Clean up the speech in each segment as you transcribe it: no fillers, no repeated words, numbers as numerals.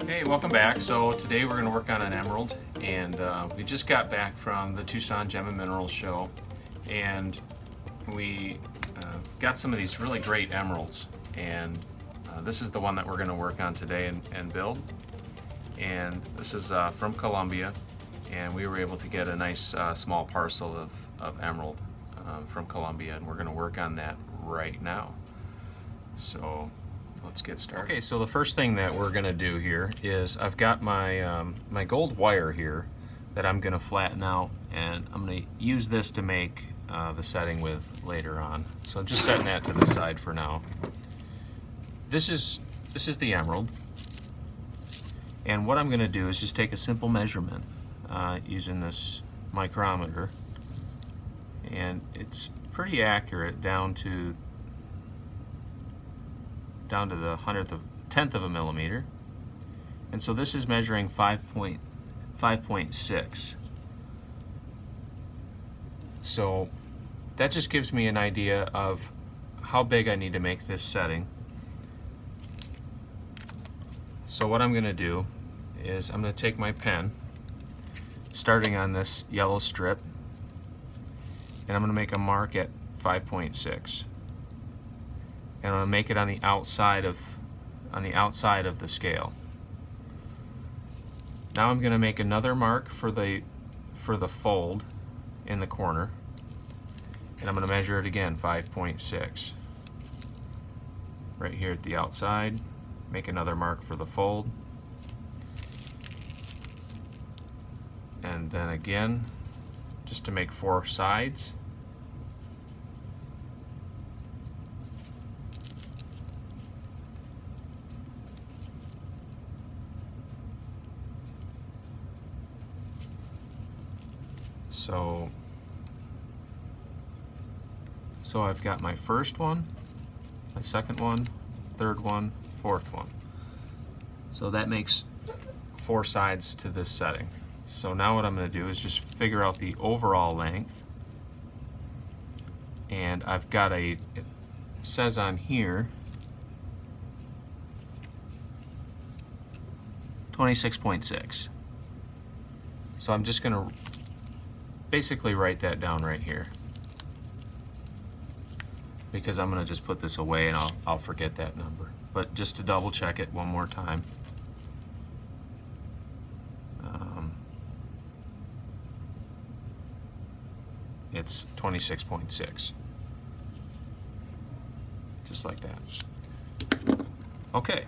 Hey, welcome back. So today we're going to work on an emerald, and we just got back from the Tucson Gem and Mineral Show, and we got some of these really great emeralds, and this is the one that we're going to work on today and build. And this is from Colombia, and we were able to get a nice small parcel of emerald from Colombia, and we're going to work on that right now. So let's get started. Okay, so the first thing that we're gonna do here is I've got my my gold wire here that I'm gonna flatten out, and I'm gonna use this to make the setting with later on. So I'm just setting that to the side for now. This is the emerald, and what I'm gonna do is just take a simple measurement using this micrometer, and it's pretty accurate down to the tenth of a millimeter. And so this is measuring 5.6. So that just gives me an idea of how big I need to make this setting. So what I'm going to do is I'm going to take my pen, starting on this yellow strip, and I'm going to make a mark at 5.6. And I'm going to make it on the outside of the scale. Now I'm going to make another mark for the fold in the corner, and I'm going to measure it again, 5.6. Right here at the outside, make another mark for the fold, and then again, just to make 4 sides. So I've got my first one, my second one, third one, fourth one. So that makes 4 sides to this setting. So now what I'm going to do is just figure out the overall length. And I've got it says on here 26.6. So I'm just going to basically write that down right here, because I'm going to just put this away and I'll forget that number. But just to double check it one more time, it's 26.6, just like that. Okay,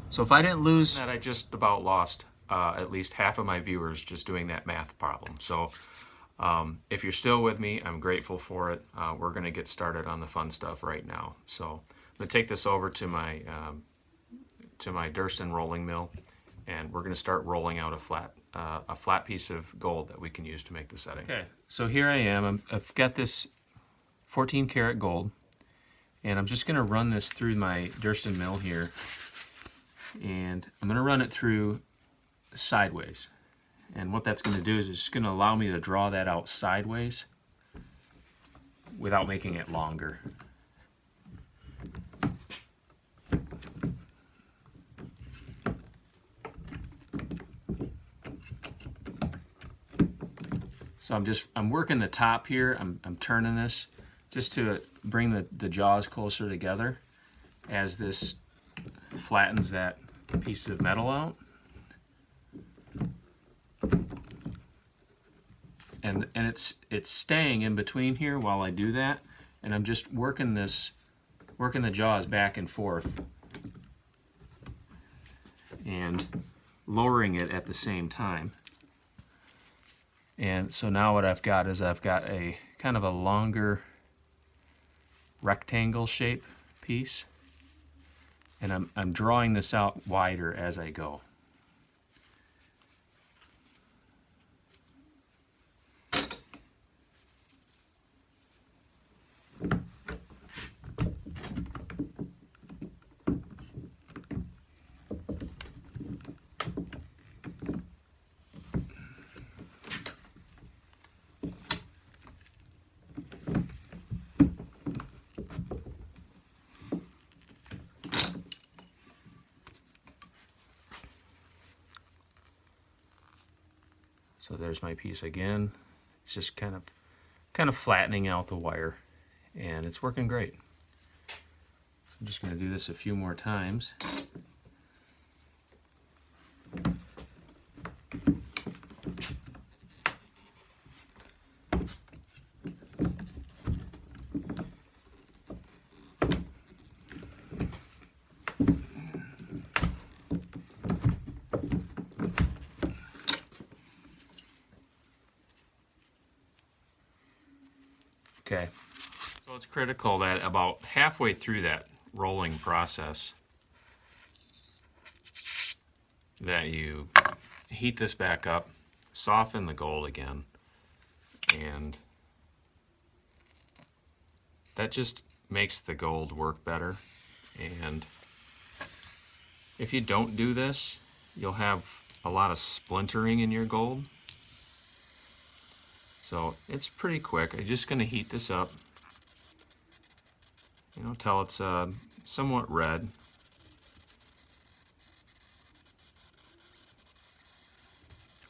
so if I didn't lose that, I just about lost at least half of my viewers just doing that math problem. So if you're still with me, I'm grateful for it. We're going to get started on the fun stuff right now. So I'm going to take this over to my Durston rolling mill, and we're going to start rolling out a flat piece of gold that we can use to make the setting. Okay, so here I am. I've got this 14 karat gold, and I'm just going to run this through my Durston mill here, and I'm going to run it through sideways. And what that's going to do is it's going to allow me to draw that out sideways without making it longer. So I'm working the top here. I'm turning this just to bring the jaws closer together as this flattens that piece of metal out. And it's staying in between here while I do that, and I'm just working the jaws back and forth and lowering it at the same time. And so now what I've got is I've got a kind of a longer rectangle shape piece, and I'm drawing this out wider as I go. So there's my piece again. It's just kind of flattening out the wire, and it's working great. So I'm just going to do this a few more times. Okay, so it's critical that about halfway through that rolling process that you heat this back up, soften the gold again, and that just makes the gold work better. And if you don't do this, you'll have a lot of splintering in your gold. So it's pretty quick. I'm just going to heat this up, till it's somewhat red.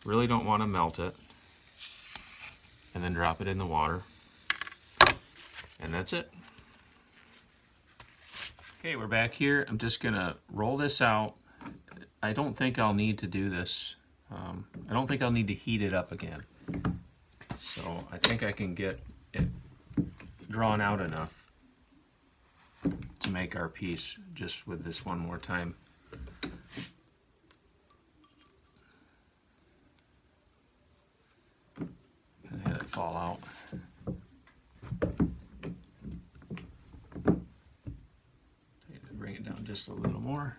Really don't want to melt it. And then drop it in the water. And that's it. Okay, we're back here. I'm just going to roll this out. I don't think I'll need to do this. I don't think I'll need to heat it up again. So I think I can get it drawn out enough to make our piece just with this one more time. And let it fall out. Bring it down just a little more.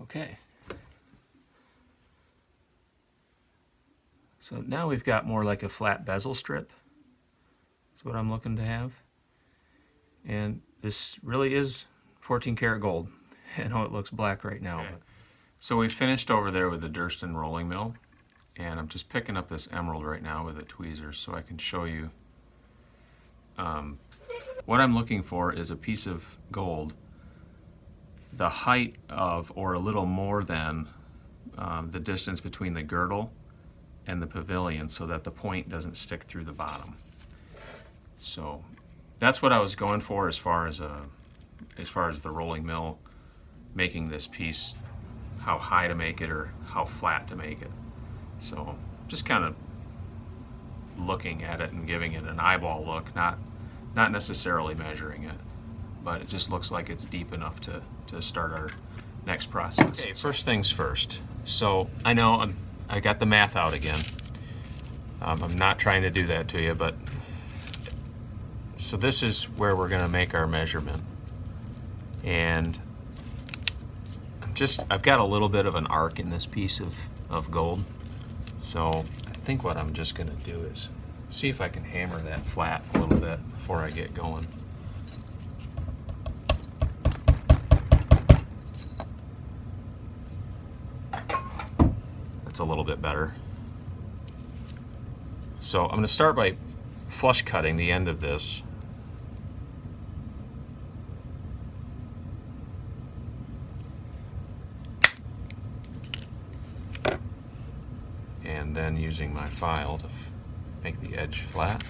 Okay. So now we've got more like a flat bezel strip. That's what I'm looking to have. And this really is 14 karat gold. I know it looks black right now. Okay. But. So we finished over there with the Greenstone rolling mill, and I'm just picking up this emerald right now with the tweezers so I can show you. What I'm looking for is a piece of gold the height of, or a little more than, the distance between the girdle and the pavilion, so that the point doesn't stick through the bottom. So that's what I was going for as far as the rolling mill, making this piece, how high to make it or how flat to make it. So just kind of looking at it and giving it an eyeball look, not necessarily measuring it, but it just looks like it's deep enough to start our next process. Okay, first things first. So I know I got the math out again. I'm not trying to do that to you, but so this is where we're going to make our measurement. And I've got a little bit of an arc in this piece of gold. So I think what I'm just going to do is see if I can hammer that flat a little bit before I get going. That's a little bit better. So I'm going to start by flush cutting the end of this. And then using my file to make the edge flat.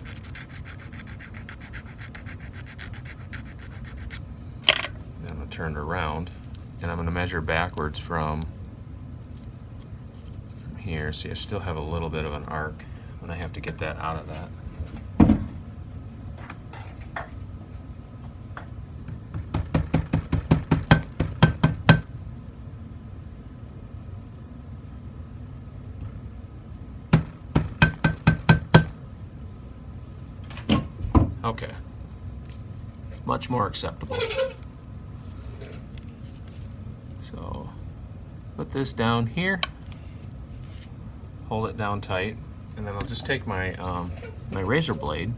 Then I'm going to turn it around, and I'm going to measure backwards from here. See, I still have a little bit of an arc, and I have to get that out of that. Okay, much more acceptable. So put this down here, hold it down tight, and then I'll just take my my razor blade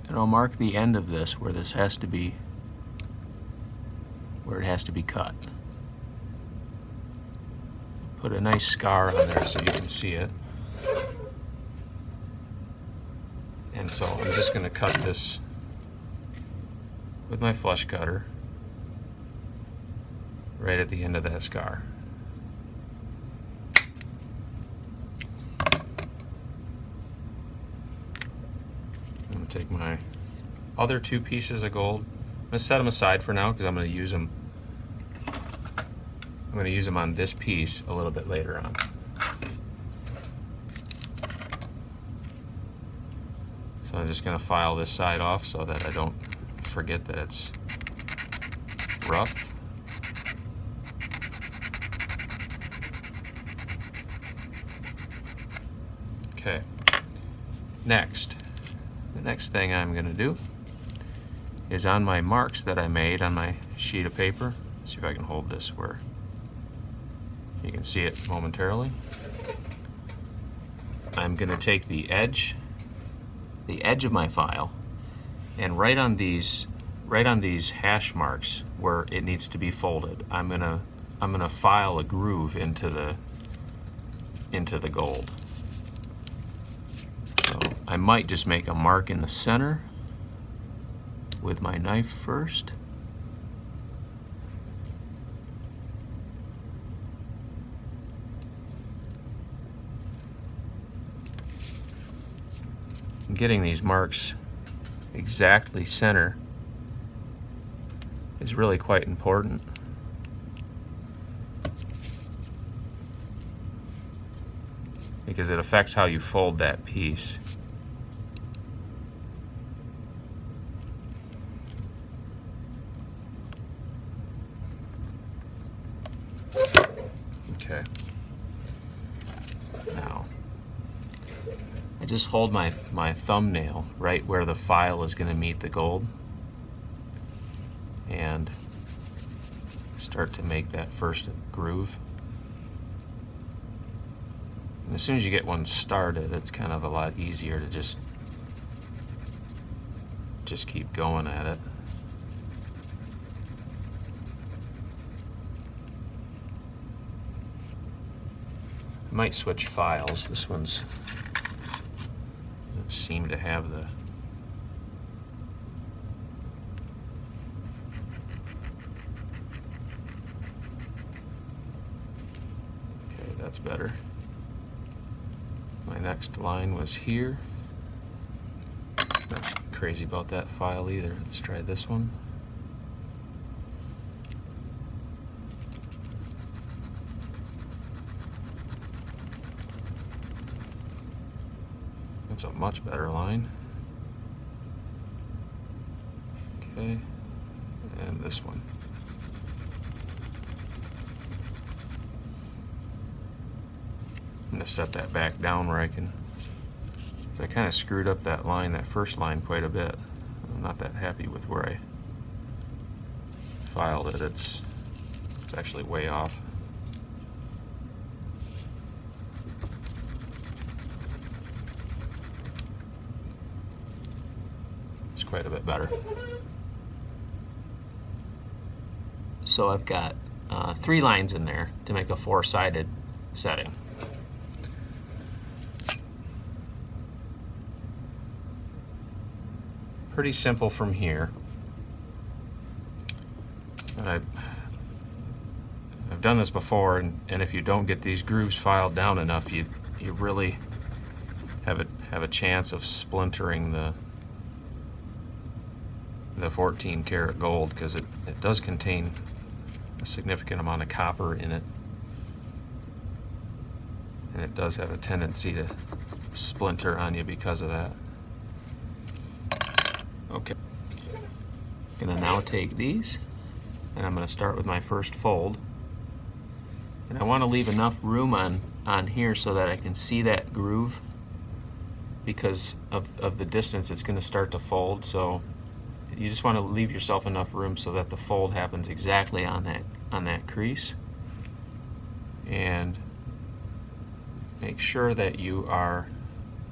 and I'll mark the end of this where this has to be, where it has to be cut. put a nice scar on there so you can see it. And so I'm just going to cut this with my flush cutter right at the end of that scar. I'm going to take my other 2 pieces of gold. I'm going to set them aside for now because I'm going to use them. I'm going to use them on this piece a little bit later on. So I'm just going to file this side off so that I don't forget that it's rough. Okay. Next, the next thing I'm going to do is on my marks that I made on my sheet of paper. Let's see if I can hold this where you can see it momentarily. I'm going to take the edge of my file, and right on these hash marks where it needs to be folded, I'm gonna file a groove into the gold. So I might just make a mark in the center with my knife first. Getting these marks exactly center is really quite important. Because it affects how you fold that piece. Okay. Now, I just hold my thumbnail right where the file is going to meet the gold and start to make that first groove. And as soon as you get one started, it's kind of a lot easier to just keep going at it. I might switch files. This one's doesn't seem to have the okay, that's better. My next line was here. Not crazy about that file either. Let's try this one. That's a much better line. Okay, and this one. I'm going to set that back down where I can, because I kind of screwed up that line, that first line, quite a bit. I'm not that happy with where I filed it. It's actually way off. It's quite a bit better. So I've got 3 lines in there to make a 4-sided setting. Pretty simple from here. I've done this before, and if you don't get these grooves filed down enough, you really have a chance of splintering the 14 karat gold, because it does contain a significant amount of copper in it, and it does have a tendency to splinter on you because of that. Okay, I'm gonna now take these and I'm gonna start with my first fold, and I want to leave enough room on here so that I can see that groove because of the distance it's gonna start to fold. So you just want to leave yourself enough room so that the fold happens exactly on that crease, and make sure that you are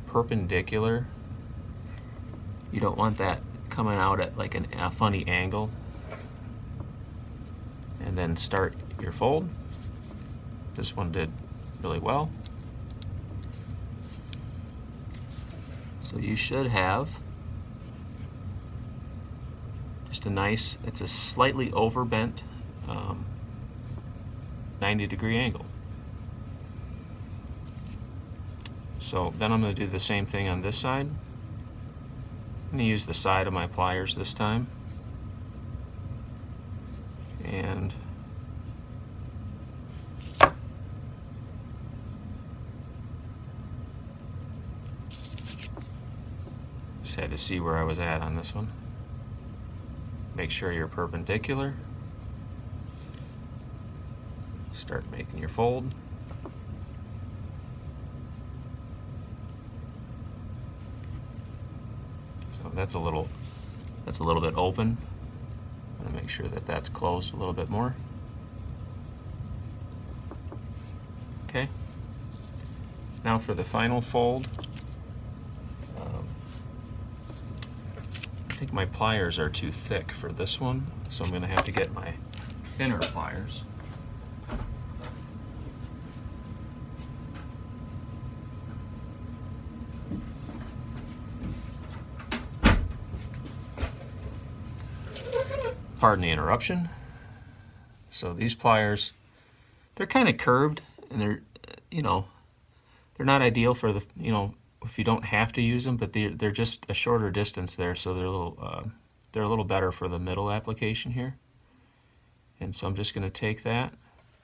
perpendicular. You don't want that coming out at like a funny angle. And then start your fold. this one did really well. So you should have just a nice, it's a slightly overbent 90-degree angle. So then I'm going to do the same thing on this side. I'm going to use the side of my pliers this time. And just had to see where I was at on this one. Make sure you're perpendicular. Start making your fold. So that's a little bit open. I'm going to make sure that that's closed a little bit more. Okay. Now for the final fold. I think my pliers are too thick for this one, so I'm going to have to get my thinner pliers. Pardon the interruption. So these pliers, they're kind of curved, and they're, they're not ideal for the, if you don't have to use them, but they're just a shorter distance there, so they're a little better for the middle application here. And so I'm just going to take that,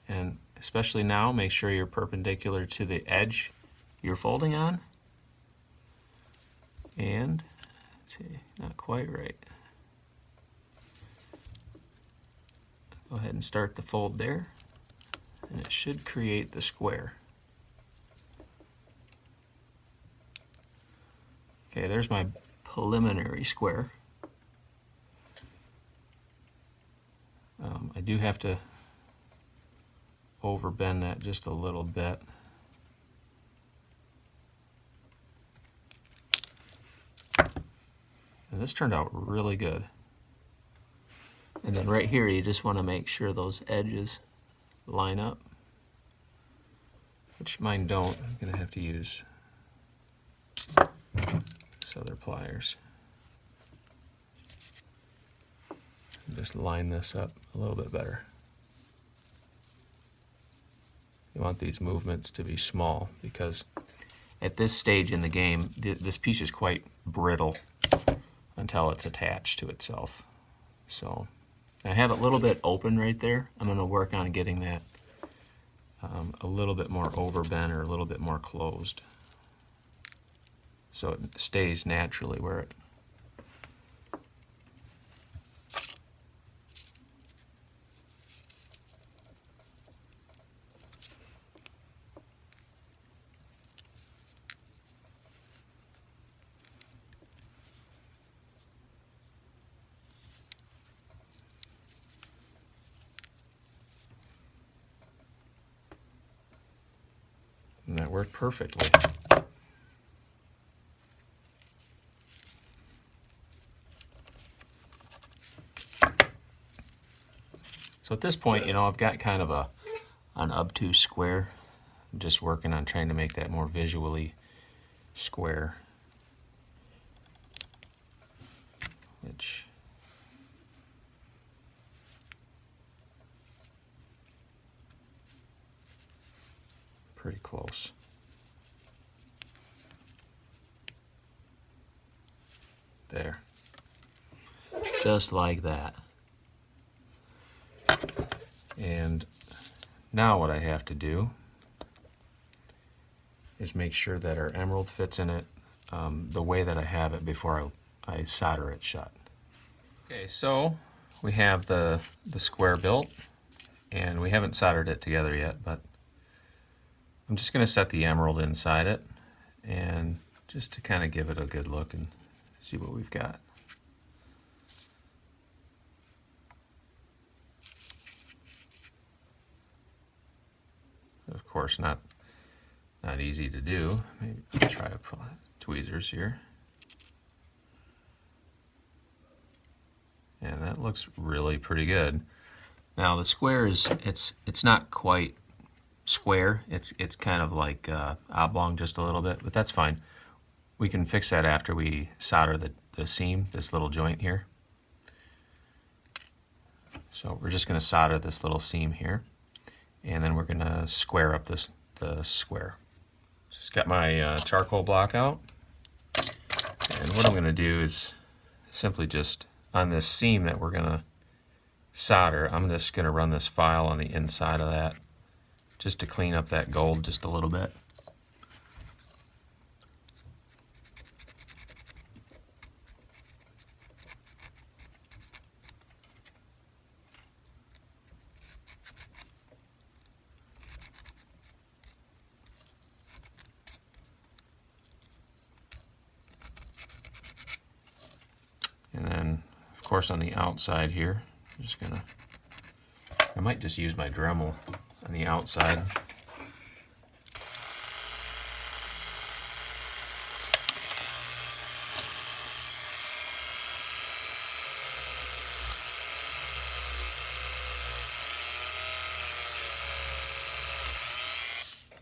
and especially now, make sure you're perpendicular to the edge you're folding on. And let's see, not quite right. Go ahead and start the fold there, and it should create the square. Okay, there's my preliminary square. I do have to overbend that just a little bit. And this turned out really good. And then right here, you just want to make sure those edges line up, which mine don't. I'm going to have to use this other pliers. And just line this up a little bit better. You want these movements to be small because at this stage in the game, this piece is quite brittle until it's attached to itself. So I have it a little bit open right there. I'm going to work on getting that a little bit more overbent or a little bit more closed, so it stays naturally where it. And that worked perfectly. So at this point, I've got kind of an obtuse square. I'm just working on trying to make that more visually square, which pretty close. There. Just like that. And now what I have to do is make sure that our emerald fits in it the way that I have it before I solder it shut. Okay, so we have the square built, and we haven't soldered it together yet, but I'm just going to set the emerald inside it, and just to kind of give it a good look and see what we've got. Of course, not easy to do. Maybe I'll try tweezers here. And that looks really pretty good. Now the square is it's not quite square. It's kind of like oblong just a little bit, but that's fine. We can fix that after we solder the seam, this little joint here. So we're just going to solder this little seam here, and then we're going to square up the square. Just got my charcoal block out, and what I'm going to do is simply just on this seam that we're going to solder, I'm just going to run this file on the inside of that just to clean up that gold just a little bit. And then, of course, on the outside here, I'm just gonna, I might just use my Dremel on the outside.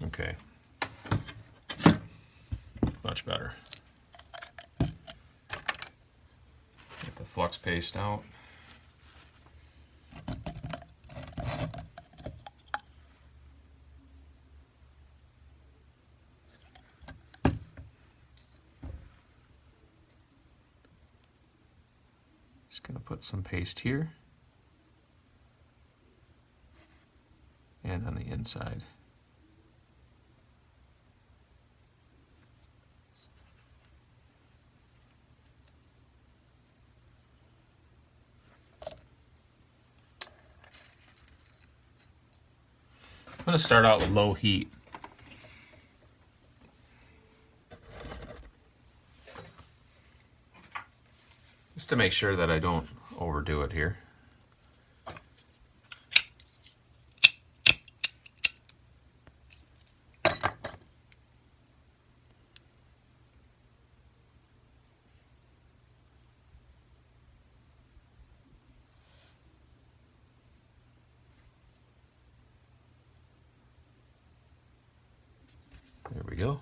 Okay, much better. Get the flux paste out. Just going to put some paste here and on the inside. I'm going to start out with low heat. Just to make sure that I don't overdo it here. There we go.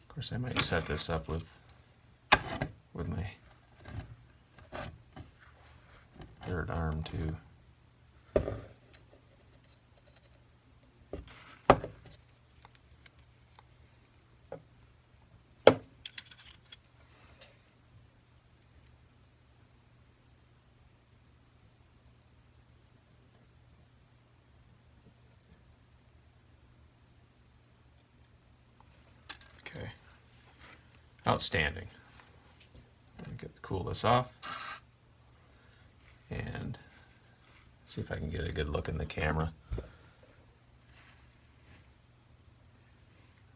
Of course, I might set this up with my third arm too. Okay, outstanding. Cool this off and see if I can get a good look in the camera.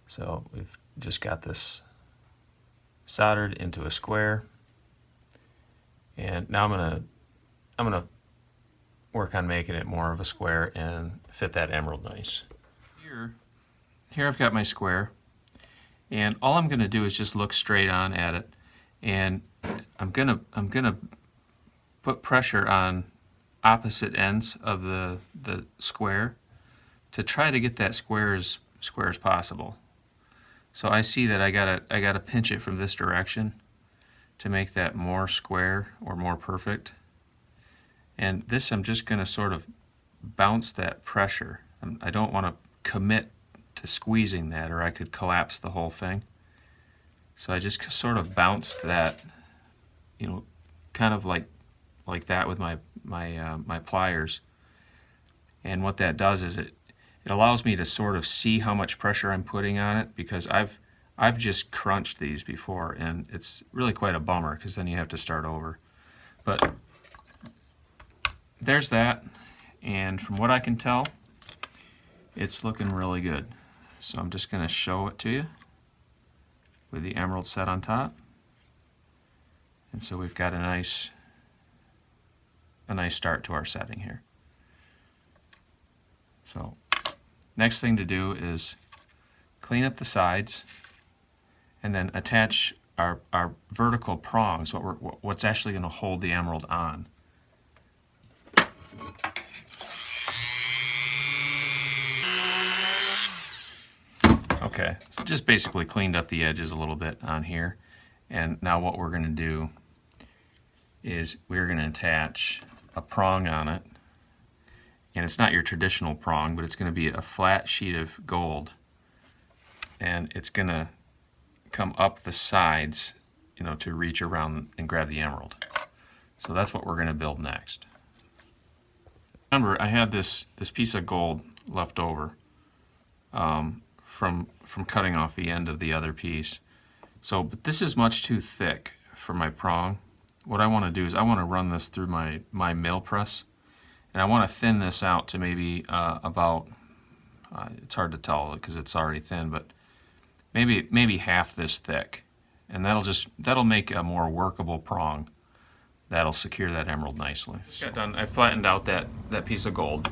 So we've just got this soldered into a square, and now I'm gonna work on making it more of a square and fit that emerald nice. Here I've got my square, and all I'm gonna do is just look straight on at it, and I'm gonna put pressure on opposite ends of the square to try to get that square as square as possible. So I see that I gotta pinch it from this direction to make that more square or more perfect. And this, I'm just gonna sort of bounce that pressure. I don't want to commit to squeezing that, or I could collapse the whole thing. So I just sort of bounced that, you know, kind of like that with my pliers. And what that does is it allows me to sort of see how much pressure I'm putting on it, because I've just crunched these before, and it's really quite a bummer because then you have to start over. But there's that, and from what I can tell, it's looking really good. So I'm just going to show it to you with the emerald set on top. And so we've got a nice start to our setting here. So next thing to do is clean up the sides and then attach our vertical prongs, what's actually going to hold the emerald on. Okay, so just basically cleaned up the edges a little bit on here. And now what we're going to do is we're going to attach a prong on it. And it's not your traditional prong, but it's going to be a flat sheet of gold. And it's going to come up the sides, you know, to reach around and grab the emerald. So that's what we're going to build next. Remember, I had this piece of gold left over from cutting off the end of the other piece. So, but this is much too thick for my prong. What I want to do is I want to run this through my mill press, and I want to thin this out to maybe about, it's hard to tell because it's already thin, but maybe half this thick, and that'll make a more workable prong that'll secure that emerald nicely. So. Got done. I flattened out that piece of gold,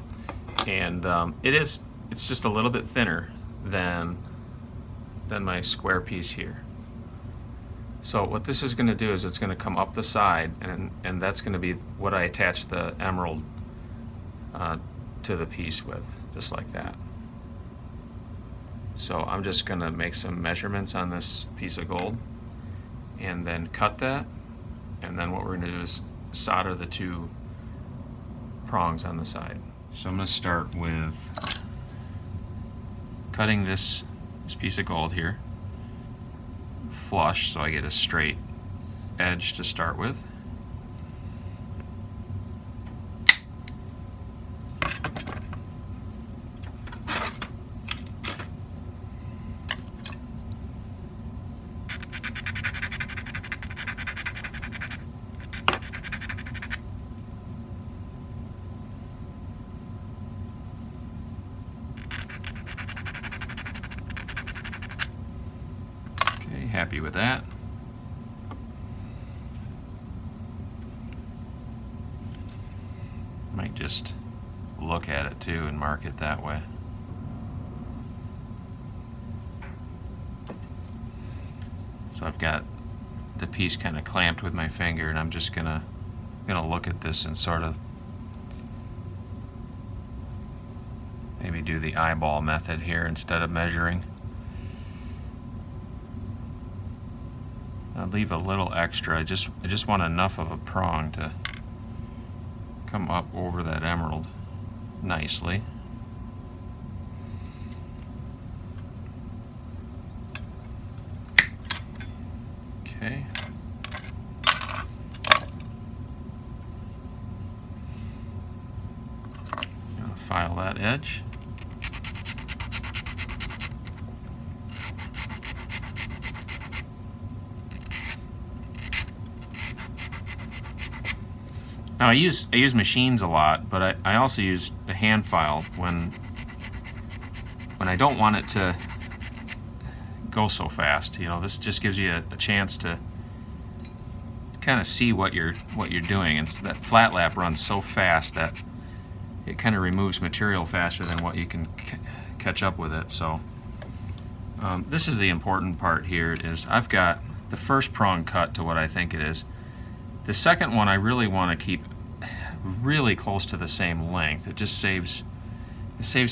and it's just a little bit thinner than my square piece here. So what this is going to do is it's going to come up the side, and that's going to be what I attach the emerald to the piece with, just like that. So I'm just going to make some measurements on this piece of gold and then cut that, and then what we're going to do is solder the two prongs on the side. So I'm going to start with cutting this piece of gold here flush so I get a straight edge to start with. Happy with that. Might just look at it too and mark it that way. So I've got the piece kind of clamped with my finger, and I'm just gonna look at this and sort of maybe do the eyeball method here instead of measuring. I'll leave a little extra. I just want enough of a prong to come up over that emerald nicely. Okay. I'll file that edge. Now I use machines a lot, but I also use the hand file when I don't want it to go so fast. You know, this just gives you a chance to kind of see what you're doing. And that flat lap runs so fast that it kind of removes material faster than what you can catch up with it. So this is the important part here. Is I've got the first prong cut to what I think it is. The second one I really want to keep really close to the same length. It just saves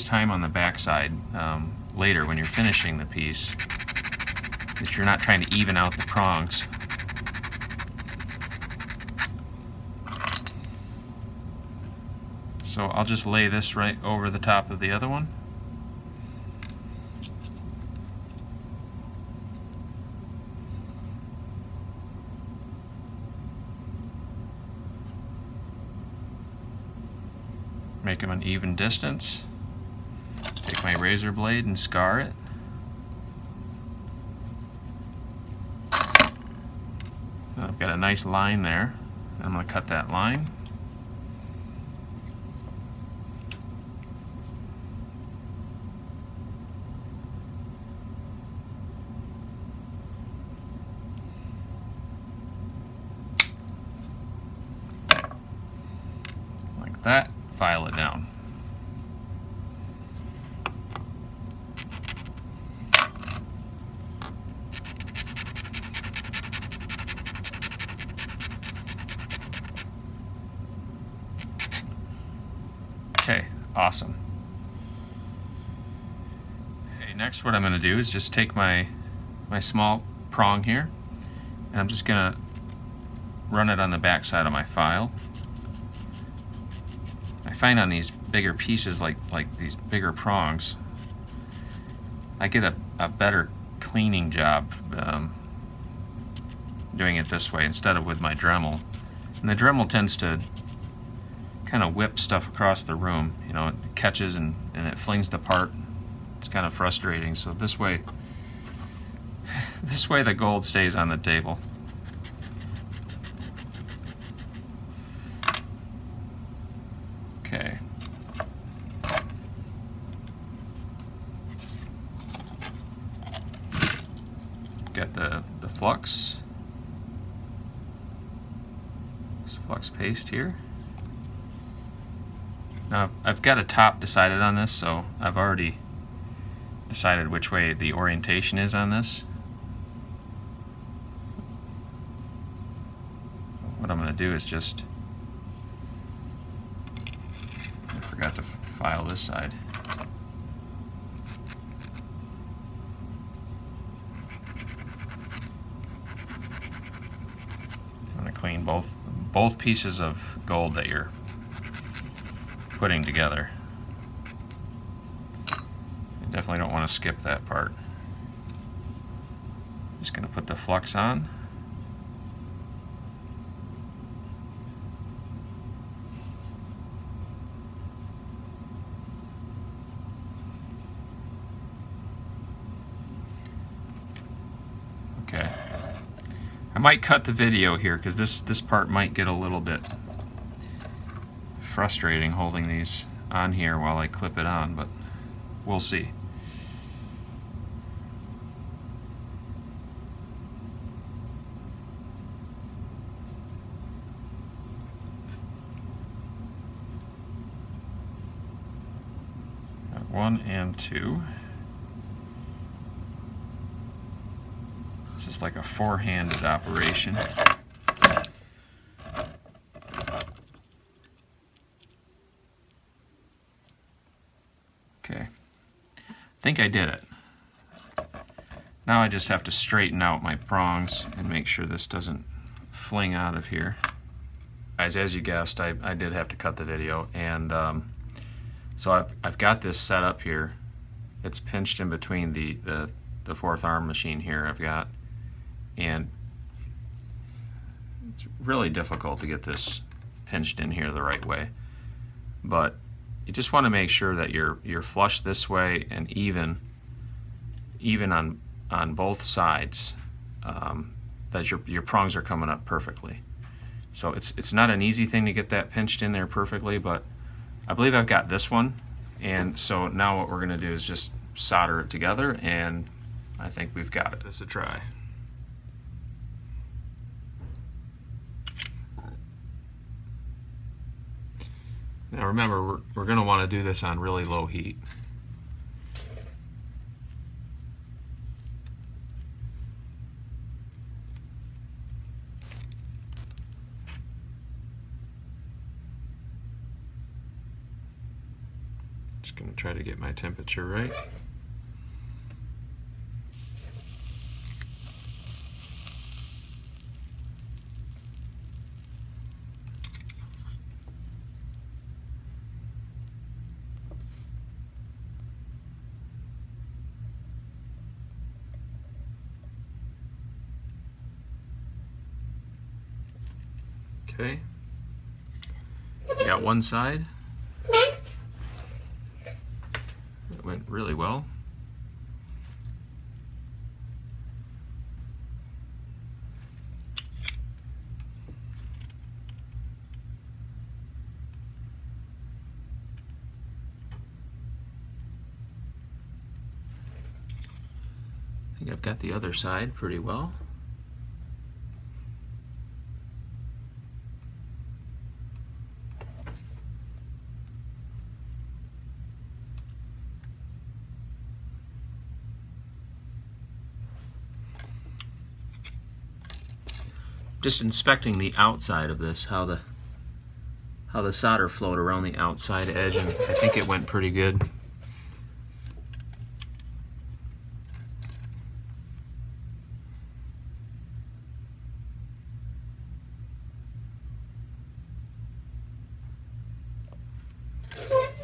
time on the backside later when you're finishing the piece, that you're not trying to even out the prongs. So I'll just lay this right over the top of the other one. Make them an even distance. Take my razor blade and scar it. I've got a nice line there. I'm going to cut that line. Like that. File it down. Okay, awesome. Okay, next what I'm going to do is just take my small prong here, and I'm just going to run it on the back side of my file. I find on these bigger pieces, like these bigger prongs, I get a better cleaning job doing it this way instead of with my Dremel. And the Dremel tends to kind of whip stuff across the room. You know, it catches and it flings the part. It's kind of frustrating. So this way the gold stays on the table. Okay. Got the flux. This flux paste here. Now I've got a top decided on this, so I've already decided which way the orientation is on this. What I'm going to do is just, I forgot to file this side. I'm going to clean both pieces of gold that you're putting together. You definitely don't want to skip that part. Just going to put the flux on. Okay. I might cut the video here because this part might get a little bit frustrating holding these on here while I clip it on, but we'll see. Got 1 and 2. Just like a four-handed operation. Okay, I think I did it. Now I just have to straighten out my prongs and make sure this doesn't fling out of here. Guys, as you guessed, I did have to cut the video, and so I've got this set up here. It's pinched in between the fourth arm machine here I've got, and it's really difficult to get this pinched in here the right way, but you just want to make sure that you're flush this way and even on both sides, that your prongs are coming up perfectly. So it's not an easy thing to get that pinched in there perfectly, but I believe I've got this one, and so now what we're going to do is just solder it together, and I think we've got it. This is a try. Now remember, we're going to want to do this on really low heat. Just going to try to get my temperature right. Okay, got one side. It went really well. I think I've got the other side pretty well. Just inspecting the outside of this, how how the solder flowed around the outside edge, and I think it went pretty good.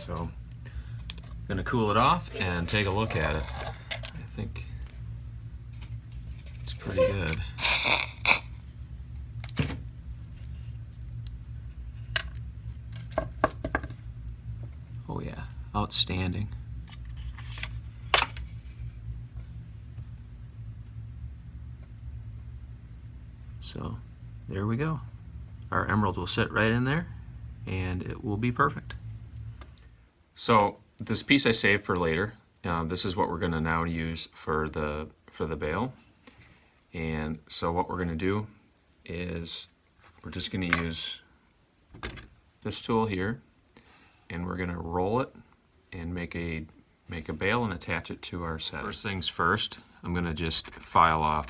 So I'm going to cool it off and take a look at it. I think it's pretty good. Oh yeah, outstanding. So there we go. Our emerald will sit right in there and it will be perfect. So this piece I saved for later. This is what we're going to now use for the bail. And so what we're going to do is we're just going to use this tool here, and we're going to roll it and make a bail and attach it to our set. First things first, I'm going to just file off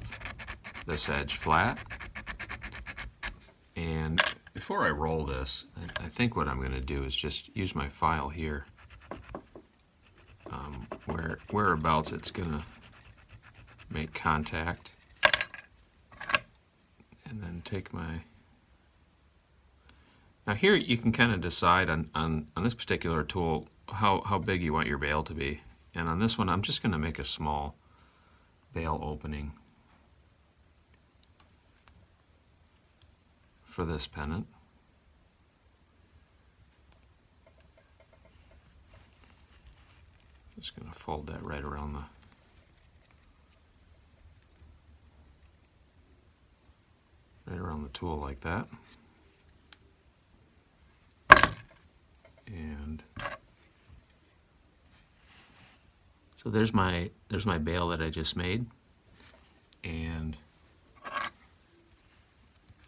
this edge flat. And before I roll this, I think what I'm going to do is just use my file here, whereabouts it's going to make contact, and then take my... Now here you can kind of decide on this particular tool how big you want your bail to be. And on this one I'm just going to make a small bail opening for this pendant. Just going to fold that right around the tool like that. And so there's my bail that I just made, and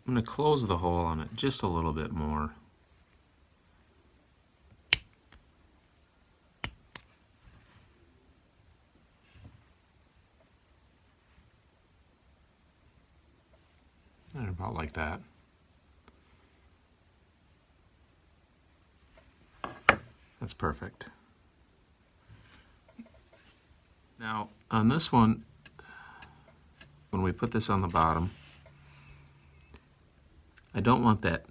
I'm going to close the hole on it just a little bit more. And about like that. That's perfect. Now on this one, when we put this on the bottom, I don't want the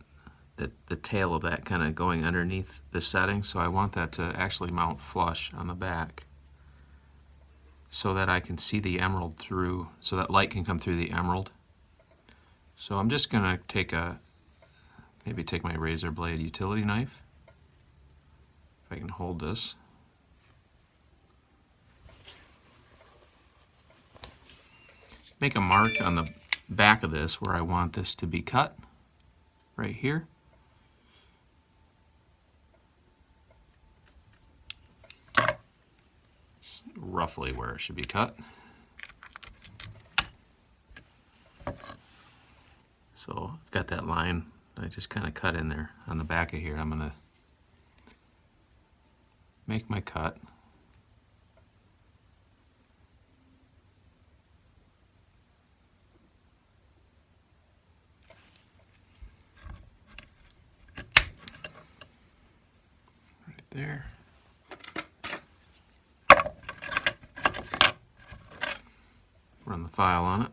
tail of that kind of going underneath the setting, so I want that to actually mount flush on the back so that I can see the emerald through, so that light can come through the emerald. So I'm just going to maybe take my razor blade utility knife, if I can hold this. Make a mark on the back of this where I want this to be cut, right here. It's roughly where it should be cut. So I've got that line I just kind of cut in there on the back of here. I'm going to make my cut. Right there. Run the file on it.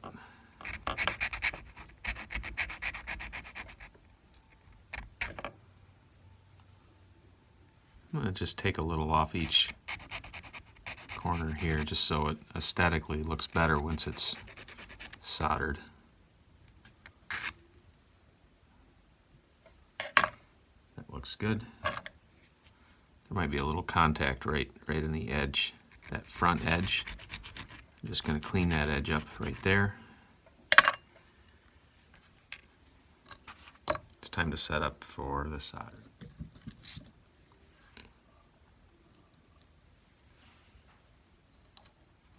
I'm going to just take a little off each corner here just so it aesthetically looks better once it's soldered. That looks good. There might be a little contact right in the edge, that front edge. I'm just going to clean that edge up right there. It's time to set up for the solder.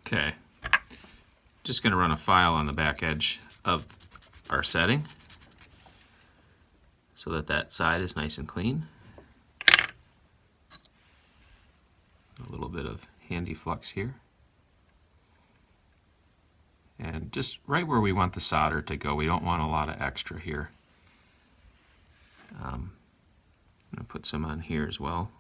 Okay, just going to run a file on the back edge of our setting so that side is nice and clean. A little bit of handy flux here. And just right where we want the solder to go, we don't want a lot of extra here. I'm gonna put some on here as well.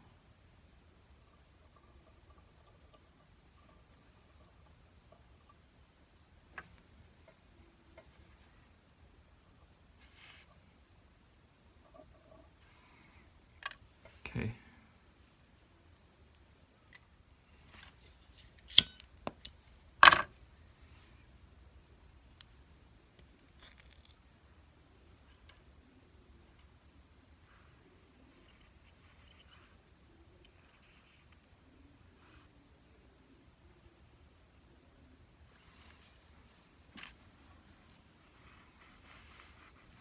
Okay.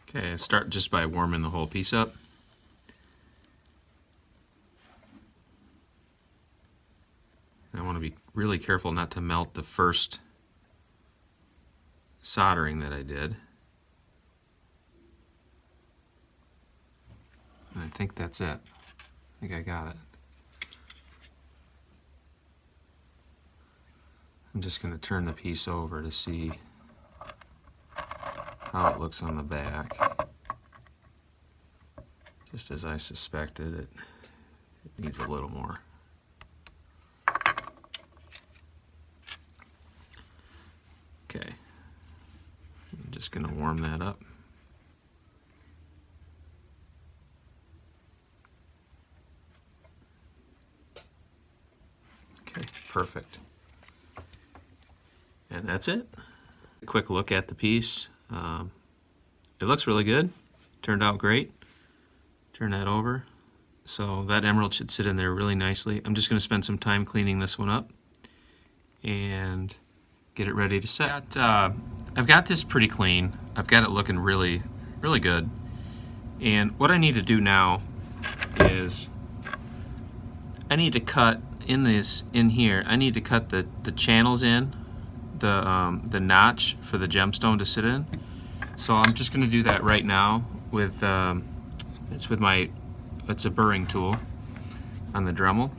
Okay, start just by warming the whole piece up. And I want to be really careful not to melt the first soldering that I did. And I think that's it. I think I got it. I'm just going to turn the piece over to see how it looks on the back. Just as I suspected, it needs a little more. Okay, I'm just going to warm that up. Okay, perfect. And that's it. A quick look at the piece. It looks really good. Turned out great. Turn that over. So that emerald should sit in there really nicely. I'm just going to spend some time cleaning this one up and get it ready to set. I've got this pretty clean. I've got it looking really, really good. And what I need to do now is I need to cut in here. I need to cut the channels in, the notch for the gemstone to sit in. So I'm just going to do that right now with it's a burring tool on the Dremel.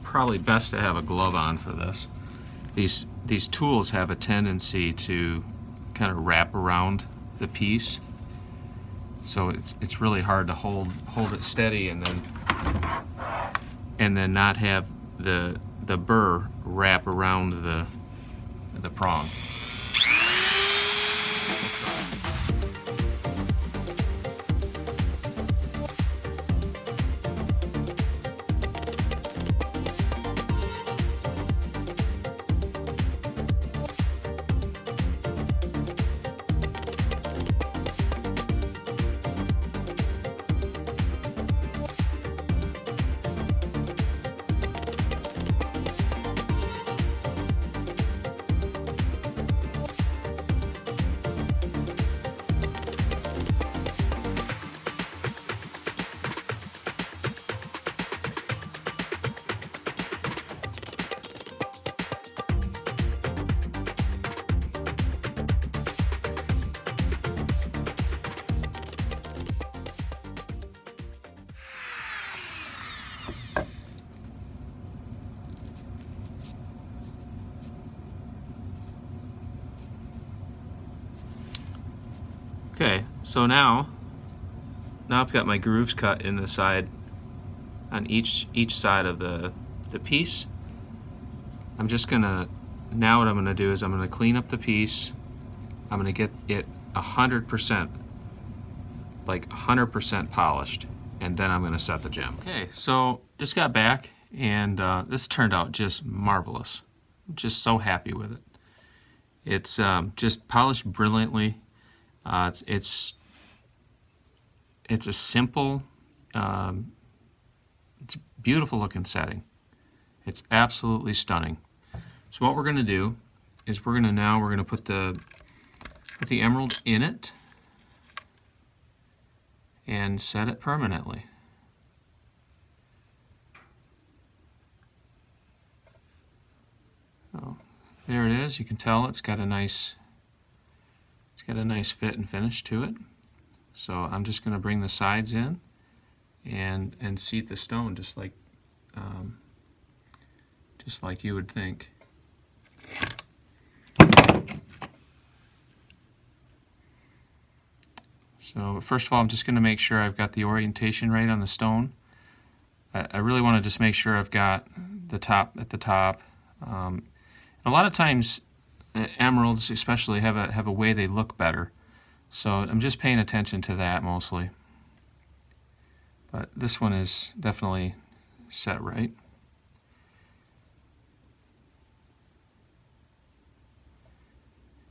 Probably best to have a glove on for this. These tools have a tendency to kind of wrap around the piece, so it's really hard to hold it steady and then not have the burr wrap around the prong. Okay, so now I've got my grooves cut in the side, on each side of the piece. I'm just gonna, now what I'm gonna do is I'm gonna clean up the piece. I'm gonna get it 100%, like 100% polished, and then I'm gonna set the gem. Okay, so just got back, and this turned out just marvelous. I'm just so happy with it. It's just polished brilliantly. It's a simple, it's a beautiful looking setting. It's absolutely stunning. So what we're going to do is we're gonna put the emerald in it and set it permanently. So there it is. You can tell it's got a nice fit and finish to it. So I'm just going to bring the sides in and seat the stone just like you would think. So first of all, I'm just going to make sure I've got the orientation right on the stone. I really want to just make sure I've got the top at the top. A lot of times, emeralds especially have a way they look better. So I'm just paying attention to that mostly. But this one is definitely set right.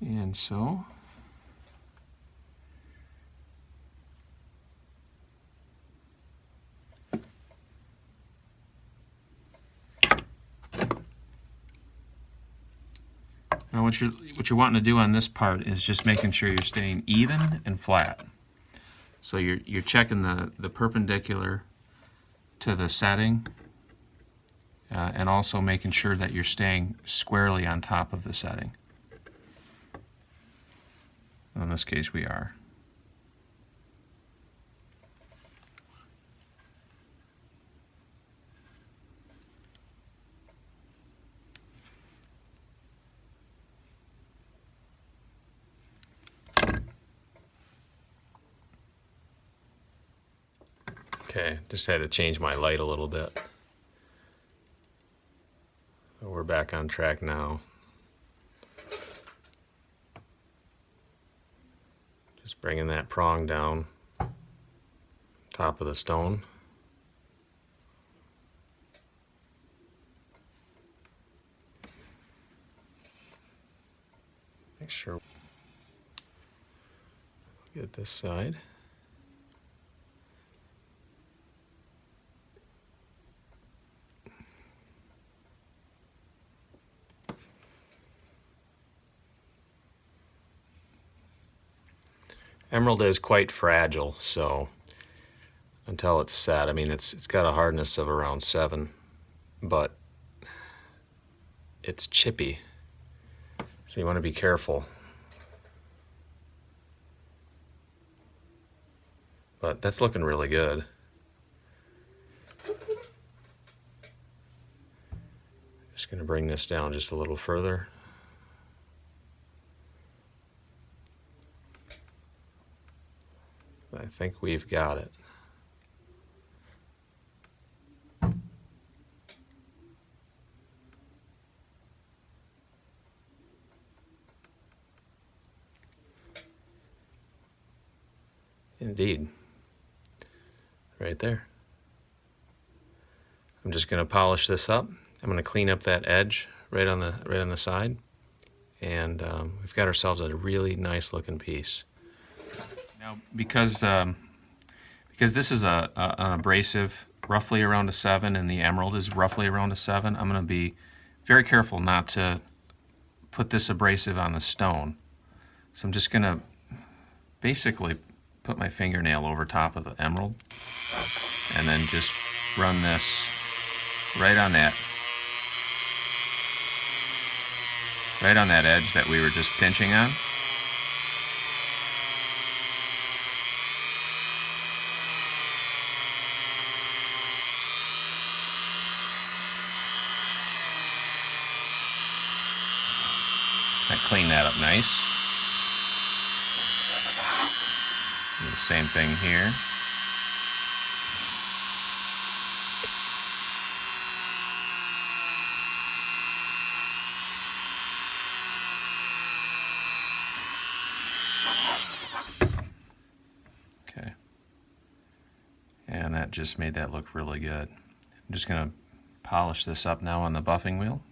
And so now what you're wanting to do on this part is just making sure you're staying even and flat. So you're checking the perpendicular to the setting, and also making sure that you're staying squarely on top of the setting. In this case, we are. Okay, just had to change my light a little bit. So we're back on track now. Just bringing that prong down top of the stone. Make sure get this side. Emerald is quite fragile, so until it's set, I mean, it's got a hardness of around 7, but it's chippy, so you want to be careful. But that's looking really good. Just going to bring this down just a little further. I think we've got it. Indeed. Right there. I'm just going to polish this up. I'm going to clean up that edge right on the side, and we've got ourselves a really nice looking piece. Now, because this is an abrasive, roughly around a 7, and the emerald is roughly around a 7, I'm going to be very careful not to put this abrasive on the stone. So I'm just going to basically put my fingernail over top of the emerald, and then just run this right on that edge that we were just pinching on. Clean that up nice. Do the same thing here. Okay. And that just made that look really good. I'm just going to polish this up now on the buffing wheel.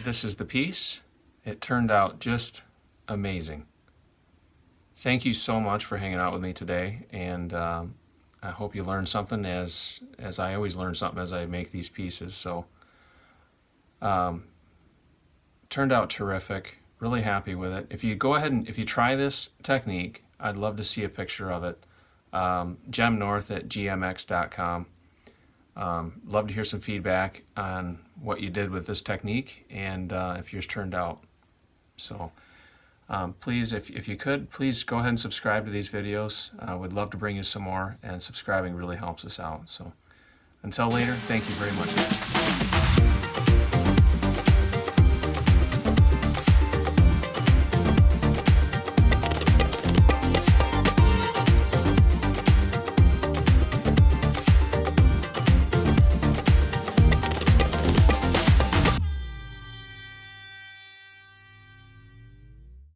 This is the piece. It turned out just amazing. thank you so much for hanging out with me today, and I hope you learned something, as I always learn something as I make these pieces. So turned out terrific. Really happy with it. If you go ahead and if you try this technique, I'd love to see a picture of it. gemnorth@gmx.com. Love to hear some feedback on what you did with this technique and if yours turned out. So please, if you could, please go ahead and subscribe to these videos. Would love to bring you some more, and subscribing really helps us out. So until later, thank you very much.